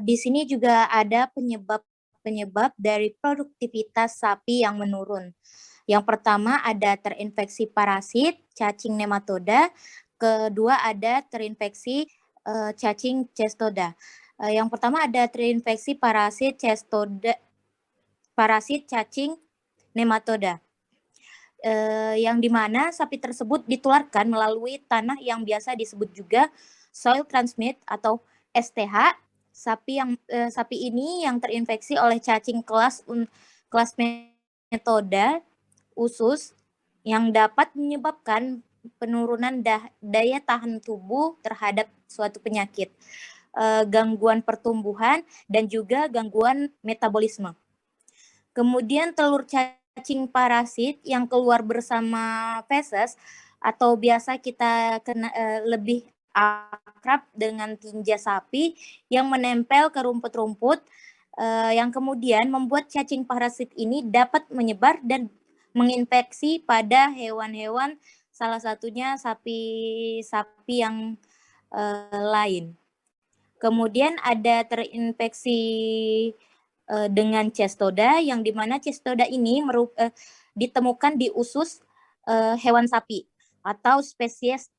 Di sini juga ada penyebab dari produktivitas sapi yang menurun. Yang pertama ada terinfeksi parasit, cacing nematoda. Kedua ada terinfeksi cacing cestoda. Yang pertama ada terinfeksi parasit cacing nematoda. Yang dimana sapi tersebut ditularkan melalui tanah yang biasa disebut juga soil transmit atau STH. Sapi ini yang terinfeksi oleh cacing kelas metoda usus yang dapat menyebabkan penurunan daya tahan tubuh terhadap suatu penyakit, gangguan pertumbuhan, dan juga gangguan metabolisme. Kemudian telur cacing parasit yang keluar bersama feses atau biasa kita lebih akrab dengan tinja sapi yang menempel ke rumput-rumput yang kemudian membuat cacing parasit ini dapat menyebar dan menginfeksi pada hewan-hewan, salah satunya sapi yang lain. Kemudian ada terinfeksi dengan cestoda, yang dimana cestoda ini ditemukan di usus hewan sapi atau spesies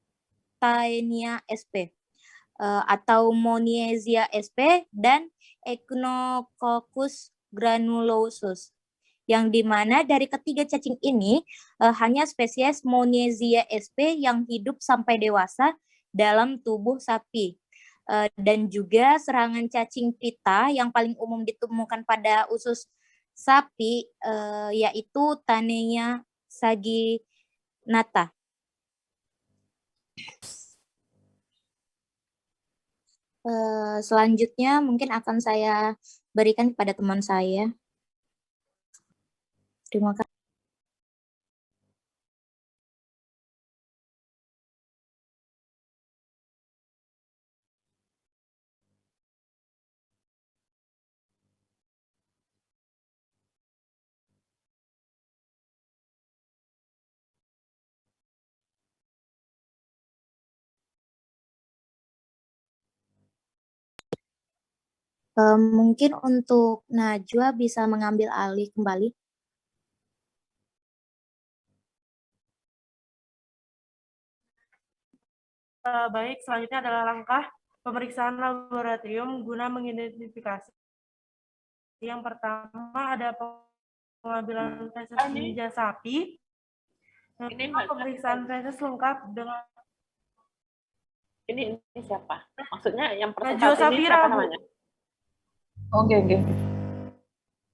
Taenia sp atau Moniasia sp dan Echinococcus granulosus, yang dimana dari ketiga cacing ini hanya spesies Moniasia sp yang hidup sampai dewasa dalam tubuh sapi. Dan juga serangan cacing pita yang paling umum ditemukan pada usus sapi yaitu Taenia saginata. Selanjutnya mungkin akan saya berikan kepada teman saya. Terima kasih. Mungkin untuk Najwa bisa mengambil alih kembali. Baik, selanjutnya adalah langkah pemeriksaan laboratorium guna mengidentifikasi. Yang pertama ada pengambilan feses tinja sapi. Ini pemeriksaan feses lengkap dengan ini siapa? Maksudnya yang Najwa Safira, siapa namanya? Oke.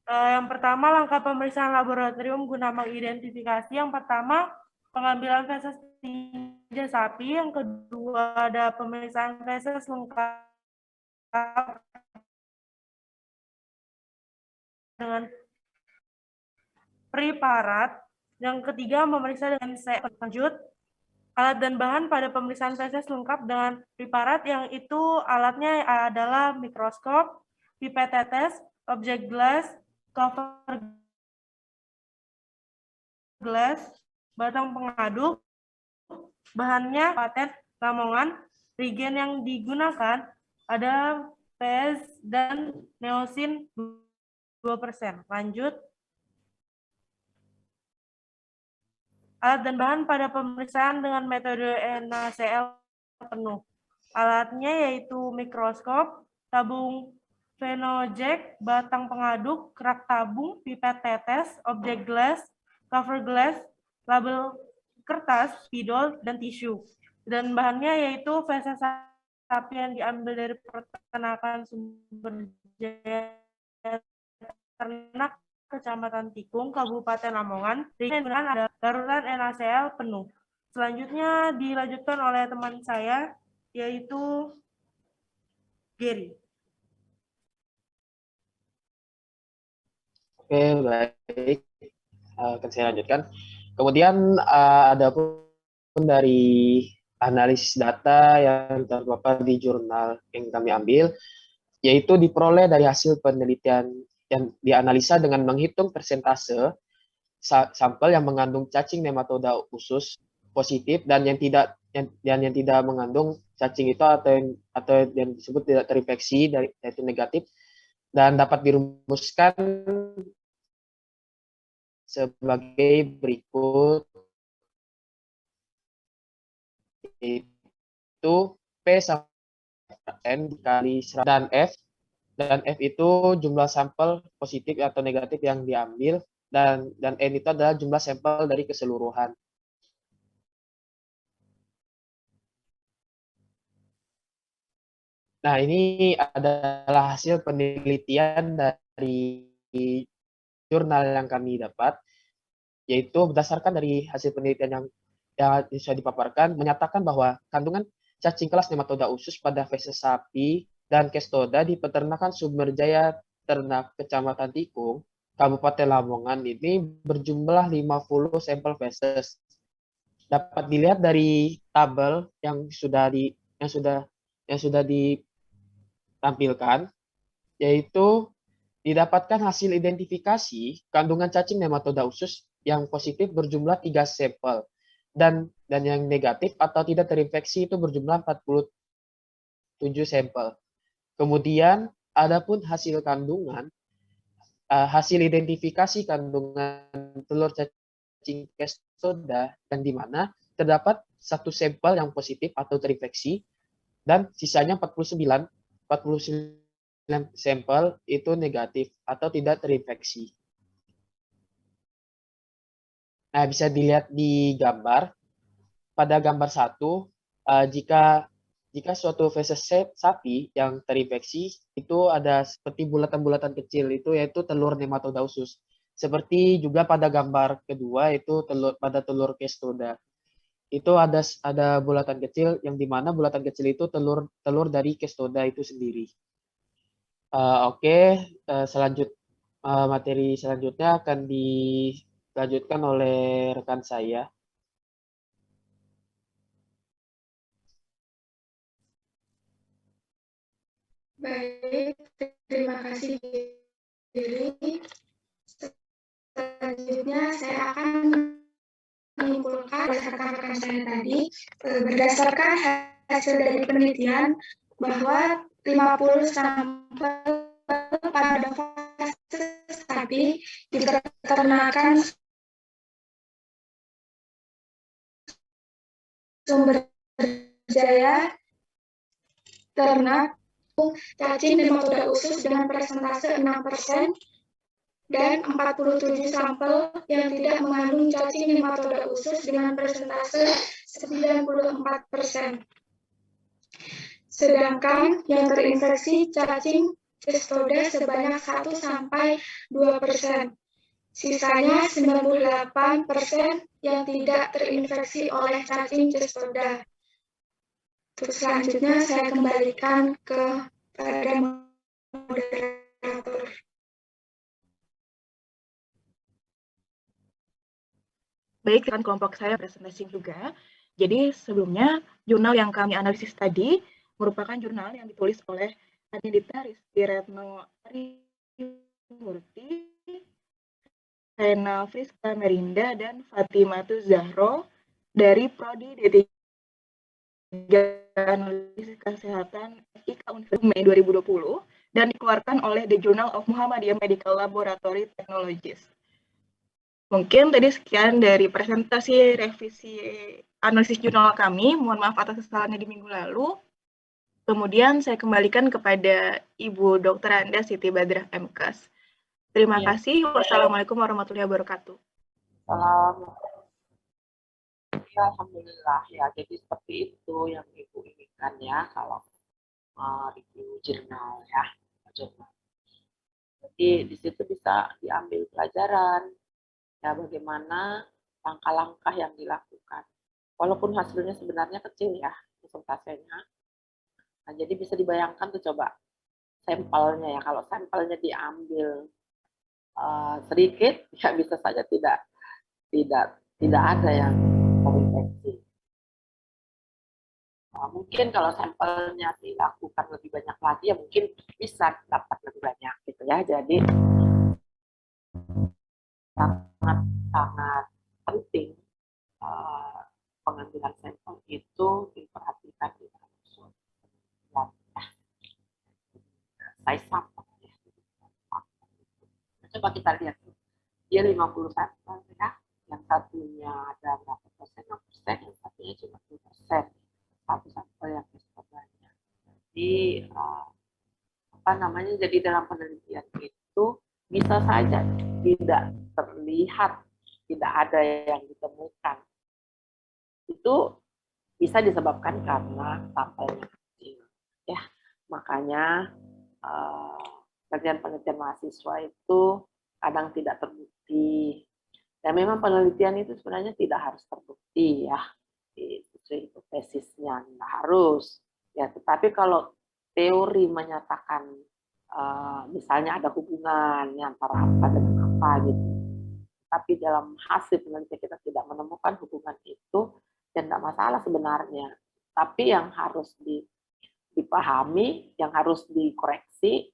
Yang pertama langkah pemeriksaan laboratorium guna mengidentifikasi. Yang pertama pengambilan feses tinja sapi. Yang kedua ada pemeriksaan feses lengkap dengan preparat. Yang ketiga memeriksa dengan lanjut. Alat dan bahan pada pemeriksaan feses lengkap dengan preparat, yang itu alatnya adalah mikroskop, pipet tetes, objek glass, cover glass, batang pengaduk. Bahannya paten Lamongan. Reagen yang digunakan ada PS dan neosin 2%. Lanjut. Alat dan bahan pada pemeriksaan dengan metode NaCl penuh. Alatnya yaitu mikroskop, tabung Phenoject, batang pengaduk, kerak tabung, pipet tetes, objek glass, cover glass, label kertas, spidol, dan tisu. Dan bahannya yaitu feses sapi yang diambil dari peternakan Sumber Jaya Ternak Kecamatan Tikung, Kabupaten Lamongan. Dengan ada darurat NaCl penuh. Selanjutnya dilanjutkan oleh teman saya, yaitu Gary. Oke, baik. Akan saya lanjutkan. Kemudian ada pun dari analis data yang terpampar di jurnal yang kami ambil, yaitu diperoleh dari hasil penelitian yang dianalisa dengan menghitung persentase sampel yang mengandung cacing nematoda usus positif dan yang tidak yang tidak mengandung cacing itu atau yang disebut tidak terinfeksi yaitu negatif, dan dapat dirumuskan sebagai berikut, yaitu P sama N dikali 100 dan F itu jumlah sampel positif atau negatif yang diambil, dan N itu adalah jumlah sampel dari keseluruhan. Nah, ini adalah hasil penelitian dari jurnal yang kami dapat, yaitu berdasarkan dari hasil penelitian yang sudah dipaparkan, menyatakan bahwa kandungan cacing kelas nematoda usus pada feses sapi dan kestoda di peternakan Sumberjaya Ternak Kecamatan Tikung, Kabupaten Lamongan ini berjumlah 50 sampel feses. Dapat dilihat dari tabel yang sudah ditampilkan, yaitu didapatkan hasil identifikasi kandungan cacing nematoda usus yang positif berjumlah 3 sampel dan yang negatif atau tidak terinfeksi itu berjumlah 47 sampel. Kemudian adapun hasil kandungan hasil identifikasi kandungan telur cacing kestoda dan di mana terdapat 1 sampel yang positif atau terinfeksi dan sisanya 49 sampel itu negatif atau tidak terinfeksi. Nah, bisa dilihat di gambar. Pada gambar 1, jika suatu feses sapi yang terinfeksi itu ada seperti bulatan-bulatan kecil itu yaitu telur nematoda usus. Seperti juga pada gambar kedua itu pada telur kestoda. Itu ada bulatan kecil yang dimana bulatan kecil itu telur dari kestoda itu sendiri. Oke, materi selanjutnya akan dilanjutkan oleh rekan saya. Baik, terima kasih Giri. Selanjutnya saya akan menyimpulkan rekan-rekan saya tadi, berdasarkan hasil dari penelitian bahwa 50 sampel pada fase sapi di peternakan Sumberjaya Ternak cacing nematoda usus dengan persentase 6% dan 47 sampel yang tidak mengandung cacing nematoda usus dengan persentase 94%. Sedangkan yang terinfeksi cacing kestoda sebanyak 1-2%. Sisanya 98% yang tidak terinfeksi oleh cacing kestoda. Untuk selanjutnya saya kembalikan kepada moderator. Baik, rekan kelompok saya presentasi juga. Jadi sebelumnya jurnal yang kami analisis tadi merupakan jurnal yang ditulis oleh Anindita Rizky Retno Arimurti, Rena Friska Merinda, dan Fatimatu Zahro dari Prodi D3 Analisis Kesehatan FIK Universitas Mei 2020 dan dikeluarkan oleh The Journal of Muhammadiyah Medical Laboratory Technologies. Mungkin tadi sekian dari presentasi revisi analisis jurnal kami. Mohon maaf atas kesalahannya di minggu lalu. Kemudian saya kembalikan kepada Ibu Dr. Anda Siti Badrah MKes. Terima kasih. Wassalamualaikum warahmatullahi wabarakatuh. Salam. Ya, alhamdulillah ya. Jadi seperti itu yang Ibu inginkan ya kalau review jurnal ya. Jurnal. Jadi di situ bisa diambil pelajaran ya bagaimana langkah-langkah yang dilakukan. Walaupun hasilnya sebenarnya kecil ya persentasenya. Nah, jadi bisa dibayangkan tuh coba sampelnya ya. Kalau sampelnya diambil sedikit ya bisa saja tidak ada yang terinfeksi. Mungkin kalau sampelnya dilakukan lebih banyak lagi ya mungkin bisa dapat lebih banyak gitu ya. Jadi sangat penting pengambilan sampel itu diperhatikan di dalam suatu penelitian ya. Size sampel ya. Coba kita lihat tuh. Dia 50 sampel ya. Yang satunya ada berapa persen, 6%, yang satunya cuma 2%. Satu sampel yang banyak. Jadi apa namanya? Jadi dalam penelitian itu bisa saja tidak terlihat, tidak ada yang ditemukan. Itu bisa disebabkan karena sampelnya kecil. Ya, makanya penelitian mahasiswa itu kadang tidak terbukti. Dan memang penelitian itu sebenarnya tidak harus terbukti ya, itu hipotesisnya nggak harus. Ya, tetapi kalau teori menyatakan misalnya ada hubungan antara apa dengan apa gitu, tapi dalam hasil penelitian kita tidak menemukan hubungan itu, dan tidak masalah sebenarnya. Tapi yang harus dipahami, yang harus dikoreksi,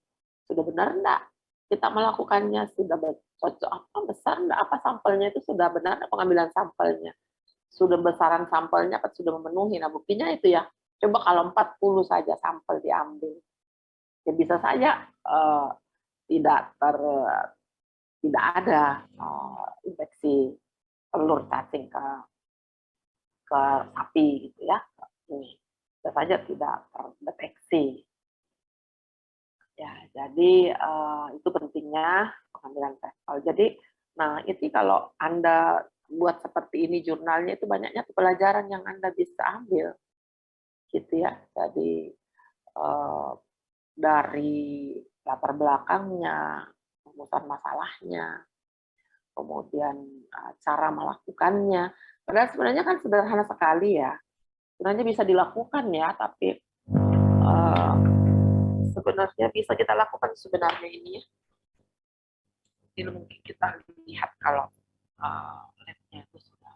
sudah benar enggak kita melakukannya, sudah cocok apa, besar enggak, apa sampelnya itu sudah benar pengambilan sampelnya, sudah besaran sampelnya apa sudah memenuhi. Nah buktinya itu ya, coba kalau 40 saja sampel diambil, ya bisa saja tidak ada infeksi telur cacing ke sapi gitu ya. Ini bisa saja tidak terdeteksi. Ya, jadi itu pentingnya pengambilan sampel. Jadi, nah itu kalau Anda buat seperti ini jurnalnya, itu banyaknya pelajaran yang Anda bisa ambil, gitu ya. Jadi dari latar belakangnya, rumusan masalahnya, kemudian cara melakukannya. Padahal sebenarnya kan sederhana sekali ya. Sebenarnya bisa dilakukan ya, tapi sebenarnya bisa kita lakukan sebenarnya ini ya. Jadi mungkin kita lihat kalau labnya itu sudah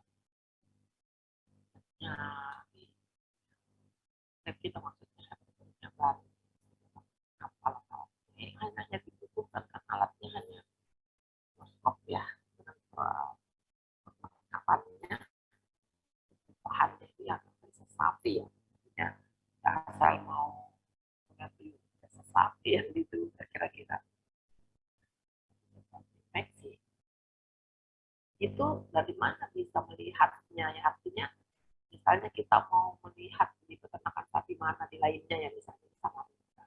lab kita maksudnya baru alat-alat ini hanya dibutuhkan kan alatnya hanya mikroskop ya, dengan perlengkapannya bahannya itu yang sapi ya, asal mau beli sapi yang itu kira-kira infeksi itu dari mana bisa melihatnya ya, artinya misalnya kita mau melihat di peternakan sapi mana di lainnya ya, misalnya di Samarinda,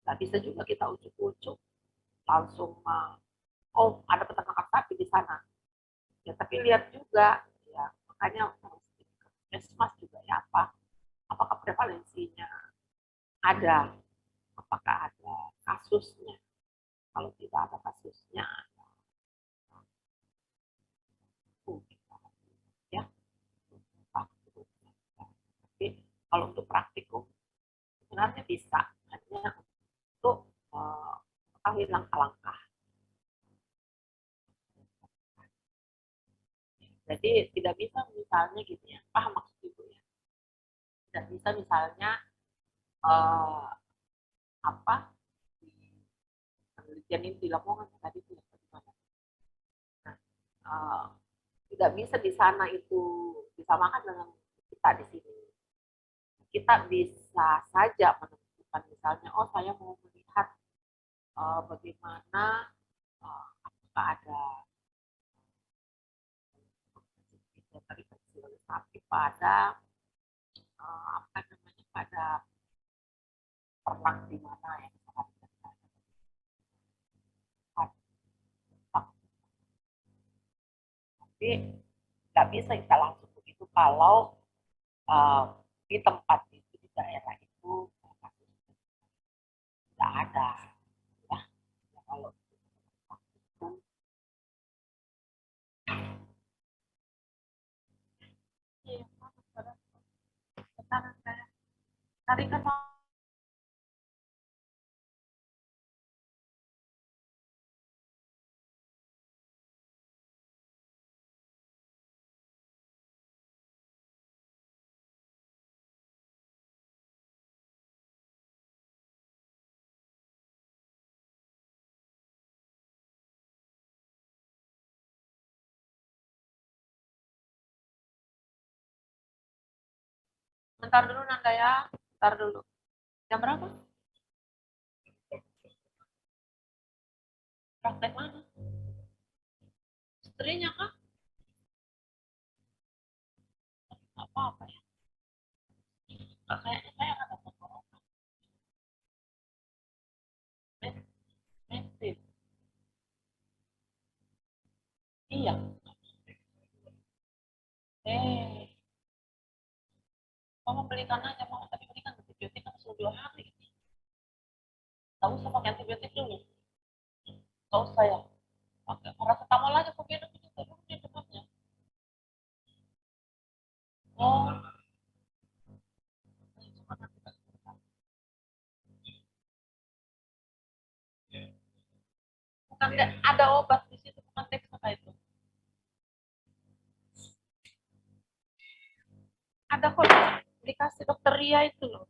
nggak bisa juga kita ujuk-ujuk langsung oh ada peternakan sapi di sana ya, tapi lihat juga ya, makanya harus Puskesmas juga ya, apakah prevalensinya ada, apakah ada kasusnya. Kalau tidak ada kasusnya ya, tapi kalau untuk praktikum sebenarnya bisa hanya untuk mengetahui langkah-langkah. Jadi tidak bisa misalnya gitu ya, paham maksud ibu ya, tidak bisa misalnya apa penelitian ini di Lamongan tadi itu bagaimana. Nah, tidak bisa di sana itu disamakan dengan kita di sini. Kita bisa saja menentukan misalnya, oh saya mau melihat bagaimana apakah ada terinfeksi oleh sapi pada apa namanya, pada ternak di mana ya, tapi nggak bisa kita langsung begitu kalau di tempat itu, di daerah itu tidak ada ya, kalau sekarang saya tarikan Bentar dulu Nanda ya, bentar dulu. Jam berapa? Praktek mana? Istrinya kah? Apa-apa ya? Kayaknya saya ada tenggorokan. Mesif. Iya. Mama belikan aja, mama tapi belikan antibiotik kan sudah 2 hari. Gak usah pakai antibiotik dulu. Gak usah ya. Pakai paracetamol aja kok minum itu turun dia demamnya. Oh. Cuma nanti kasih makan. Bukan ada obat di situ, bukan teks apa itu. Ada kok dikasih dokter Ria itu loh.